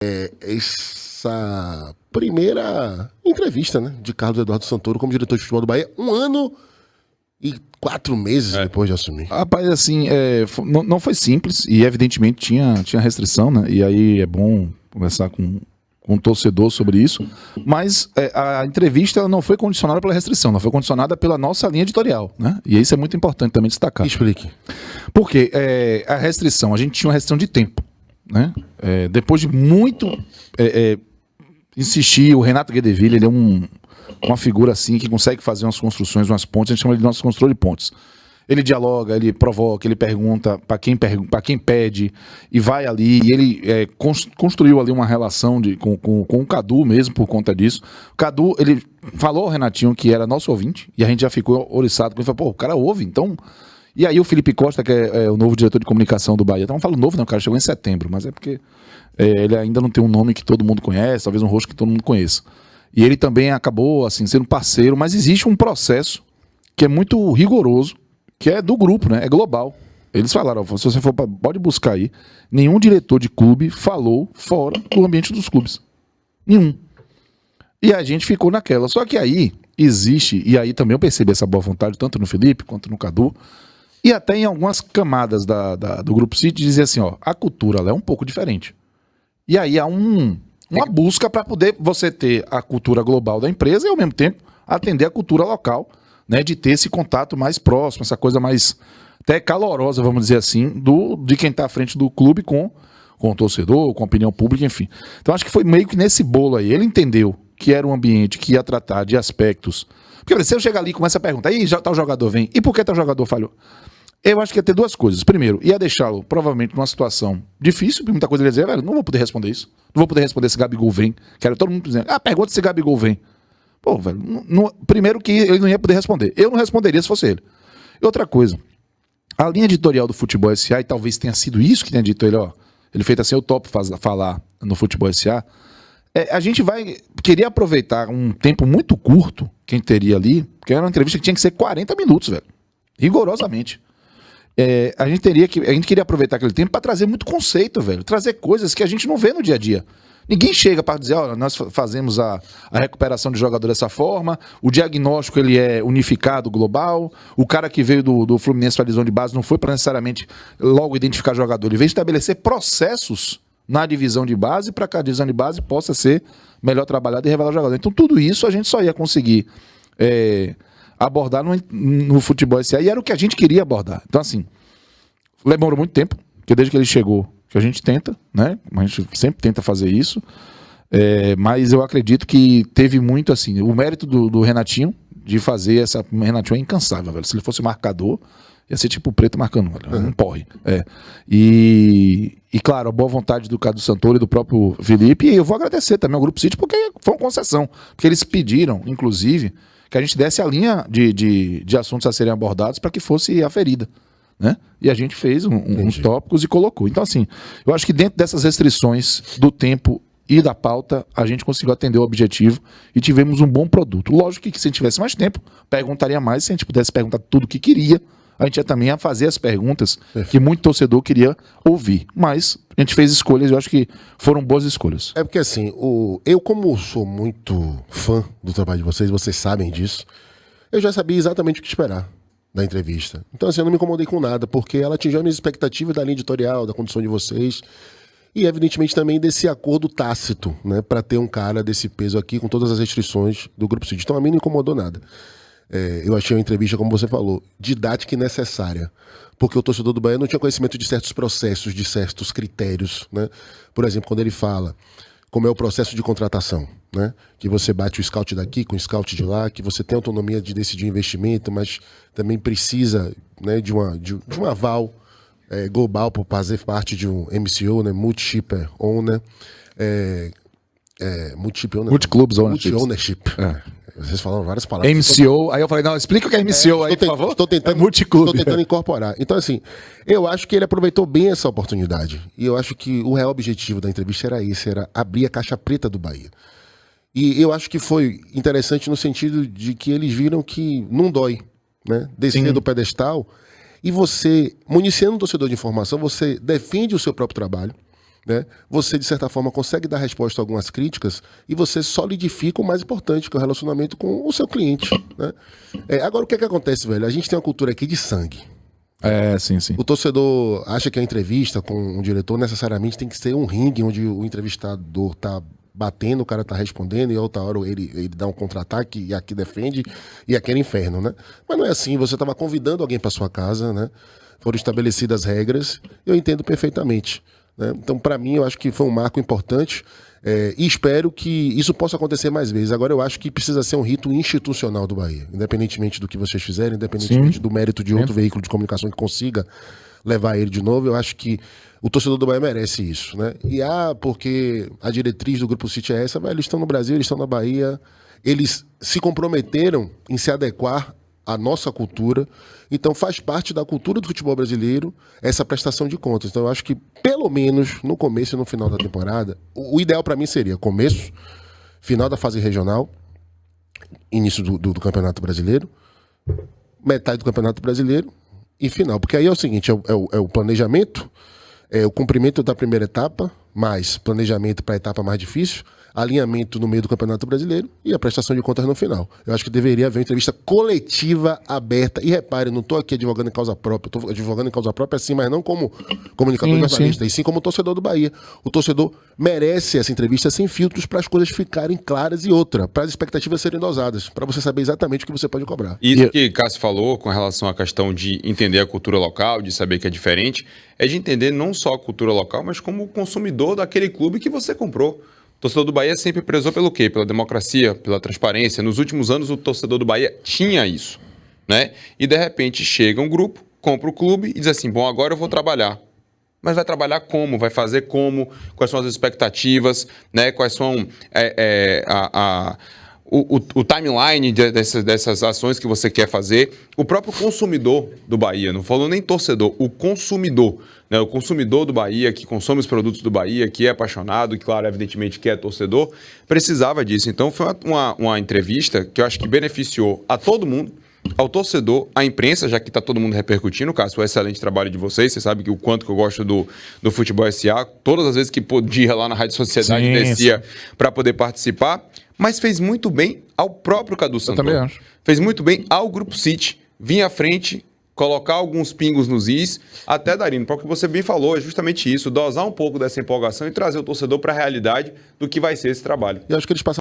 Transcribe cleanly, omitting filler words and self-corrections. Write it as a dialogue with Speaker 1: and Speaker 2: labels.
Speaker 1: essa primeira entrevista, né, de Carlos Eduardo Santoro como diretor de futebol do Bahia, 1 ano e 4 meses depois de assumir.
Speaker 2: Rapaz, assim, não foi simples e evidentemente tinha restrição, né? E aí é bom conversar com um torcedor sobre isso, mas a entrevista ela não foi condicionada pela restrição, ela foi condicionada pela nossa linha editorial, né? E isso é muito importante também destacar.
Speaker 1: Explique.
Speaker 2: Porque a restrição, a gente tinha uma restrição de tempo, né? Depois de muito insistir, o Renato Guedeville, ele é uma figura assim que consegue fazer umas construções, umas pontes, a gente chama ele de nosso construtor de pontes. Ele dialoga, ele provoca, ele pergunta para quem pede e vai ali. E ele construiu ali uma relação com o Cadu mesmo por conta disso. O Cadu, ele falou ao Renatinho que era nosso ouvinte e a gente já ficou oriçado. Ele falou, pô, o cara ouve, então... E aí o Felipe Costa, que é o novo diretor de comunicação do Bahia, não falo novo não, o cara chegou em setembro, mas é porque ele ainda não tem um nome que todo mundo conhece, talvez um rosto que todo mundo conheça. E ele também acabou assim sendo parceiro, mas existe um processo que é muito rigoroso, que é do grupo, né? É global. Eles falaram, se você for, pode buscar aí, nenhum diretor de clube falou fora do ambiente dos clubes. Nenhum. E a gente ficou naquela. Só que aí existe, e aí também eu percebi essa boa vontade, tanto no Felipe quanto no Cadu, e até em algumas camadas do Grupo City, dizer assim, ó, a cultura ela é um pouco diferente. E aí há uma busca para poder você ter a cultura global da empresa e ao mesmo tempo atender a cultura local, né, de ter esse contato mais próximo, essa coisa mais até calorosa, vamos dizer assim, de quem está à frente do clube com o torcedor, com a opinião pública, enfim. Então acho que foi meio que nesse bolo aí. Ele entendeu que era um ambiente que ia tratar de aspectos... Porque se eu chegar ali e começar a perguntar, e tal jogador vem, e por que tal jogador falhou? Eu acho que ia ter duas coisas. Primeiro, ia deixá-lo provavelmente numa situação difícil, porque muita coisa ele ia dizer, velho, não vou poder responder isso. Não vou poder responder se Gabigol vem. Que era todo mundo dizendo, pergunta se Gabigol vem. Pô, velho, primeiro que ele não ia poder responder. Eu não responderia se fosse ele. E outra coisa, a linha editorial do Futebol SA, e talvez tenha sido isso que tenha dito ele, ó, ele fez assim, eu topo falar no Futebol SA, a gente queria aproveitar um tempo muito curto, quem teria ali, porque era uma entrevista que tinha que ser 40 minutos, velho, rigorosamente. A gente queria aproveitar aquele tempo para trazer muito conceito, velho, trazer coisas que a gente não vê no dia a dia. Ninguém chega para dizer, olha, nós fazemos a recuperação de jogador dessa forma, o diagnóstico ele é unificado, global, o cara que veio do Fluminense para a divisão de base não foi para necessariamente logo identificar jogador, ele veio estabelecer processos na divisão de base para que a divisão de base possa ser melhor trabalhada e revelar jogador. Então tudo isso a gente só ia conseguir abordar no Futebol SA e era o que a gente queria abordar. Então assim, demorou muito tempo, porque desde que ele chegou, que a gente tenta, né? A gente sempre tenta fazer isso, mas eu acredito que teve muito assim, o mérito do Renatinho de fazer essa. O Renatinho é incansável, velho. Se ele fosse marcador, ia ser tipo o Preto marcando, velho. Um porre. E claro, a boa vontade do Cadu Santoro e do próprio Felipe, e eu vou agradecer também ao Grupo City, porque foi uma concessão. Porque eles pediram, inclusive, que a gente desse a linha de assuntos a serem abordados para que fosse aferida. Né? E a gente fez uns tópicos e colocou. Então, assim, eu acho que dentro dessas restrições do tempo e da pauta, a gente conseguiu atender o objetivo e tivemos um bom produto. Lógico que se a gente tivesse mais tempo, perguntaria mais. Se a gente pudesse perguntar tudo o que queria, a gente ia também a fazer as perguntas que muito torcedor queria ouvir. Mas a gente fez escolhas e eu acho que foram boas escolhas.
Speaker 1: É porque, assim, eu como sou muito fã do trabalho de vocês sabem disso, eu já sabia exatamente o que esperar da entrevista. Então, assim, eu não me incomodei com nada, porque ela atingiu as minhas expectativas da linha editorial, da condição de vocês, e evidentemente também desse acordo tácito, né, para ter um cara desse peso aqui, com todas as restrições do Grupo City. Então, a mim não incomodou nada. Eu achei a entrevista, como você falou, didática e necessária, porque o torcedor do Bahia não tinha conhecimento de certos processos, de certos critérios, né? Por exemplo, quando ele fala como é o processo de contratação, né? Que você bate o scout daqui com o scout de lá, que você tem autonomia de decidir investimento, mas também precisa, né, de um aval global por fazer parte de um MCO, né? Multi-Shipper Owner,
Speaker 2: Multi-Clubs Ownership.
Speaker 1: Multi-Ownership. Vocês falaram várias palavras.
Speaker 2: MCO, aí eu falei, não, explica o que é MCO aí, por favor.
Speaker 1: Estou tentando incorporar. Então, assim, eu acho que ele aproveitou bem essa oportunidade. E eu acho que o real objetivo da entrevista era esse, era abrir a caixa preta do Bahia. E eu acho que foi interessante no sentido de que eles viram que não dói, né? Descer do pedestal. E você, municiando o torcedor de informação, você defende o seu próprio trabalho, né, você, de certa forma, consegue dar resposta a algumas críticas e você solidifica o mais importante, que é o relacionamento com o seu cliente. Né? Agora, o que é que acontece, velho? A gente tem uma cultura aqui de sangue.
Speaker 2: Sim.
Speaker 1: O torcedor acha que a entrevista com um diretor necessariamente tem que ser um ringue onde o entrevistador tá batendo, o cara tá respondendo e a outra hora ele dá um contra-ataque e aqui defende e aquele inferno, né? Mas não é assim, você tava convidando alguém para sua casa, né? Foram estabelecidas regras, eu entendo perfeitamente. Né? Então, para mim, eu acho que foi um marco importante e espero que isso possa acontecer mais vezes. Agora, eu acho que precisa ser um rito institucional do Bahia, independentemente do que vocês fizerem, independentemente do mérito de outro veículo de comunicação que consiga levar ele de novo. Eu acho que o torcedor do Bahia merece isso. Né? E porque a diretriz do Grupo City é essa, eles estão no Brasil, eles estão na Bahia, eles se comprometeram em se adequar à nossa cultura, então faz parte da cultura do futebol brasileiro essa prestação de contas. Então eu acho que pelo menos no começo e no final da temporada, o ideal para mim seria começo, final da fase regional, início do Campeonato Brasileiro, metade do Campeonato Brasileiro e final, porque aí é o seguinte, é o planejamento, o cumprimento da primeira etapa, mais planejamento para a etapa mais difícil, alinhamento no meio do Campeonato Brasileiro e a prestação de contas no final. Eu acho que deveria haver uma entrevista coletiva, aberta. E repare, não estou aqui advogando em causa própria, estou advogando em causa própria sim, mas não como comunicador e jornalista, e sim como torcedor do Bahia. O torcedor merece essa entrevista sem filtros para as coisas ficarem claras e outra, para as expectativas serem dosadas, para você saber exatamente o que você pode cobrar.
Speaker 3: Isso que Cássio falou com relação à questão de entender a cultura local, de saber que é diferente, é de entender não só a cultura local, mas como consumidor daquele clube que você comprou. O torcedor do Bahia sempre prezou pelo quê? Pela democracia, pela transparência. Nos últimos anos, o torcedor do Bahia tinha isso, né? E, de repente, chega um grupo, compra o clube e diz assim, bom, agora eu vou trabalhar. Mas vai trabalhar como? Vai fazer como? Quais são as expectativas? Né? Quais são o timeline dessas ações que você quer fazer? O próprio consumidor do Bahia, não falou nem torcedor, o consumidor, né? O consumidor do Bahia, que consome os produtos do Bahia, que é apaixonado, e claro, evidentemente que é torcedor, precisava disso. Então foi uma entrevista que eu acho que beneficiou a todo mundo, ao torcedor, à imprensa, já que está todo mundo repercutindo, Cássio, o excelente trabalho de vocês, você sabe que o quanto que eu gosto do Futebol SA, todas as vezes que podia lá na Rádio Sociedade, descia para poder participar, mas fez muito bem ao próprio Cadu Santoro. Eu também acho. Fez muito bem ao Grupo City, vir à frente, colocar alguns pingos nos is, até Darino, porque você bem falou, é justamente isso, dosar um pouco dessa empolgação e trazer o torcedor para a realidade do que vai ser esse trabalho.
Speaker 1: E acho que eles passaram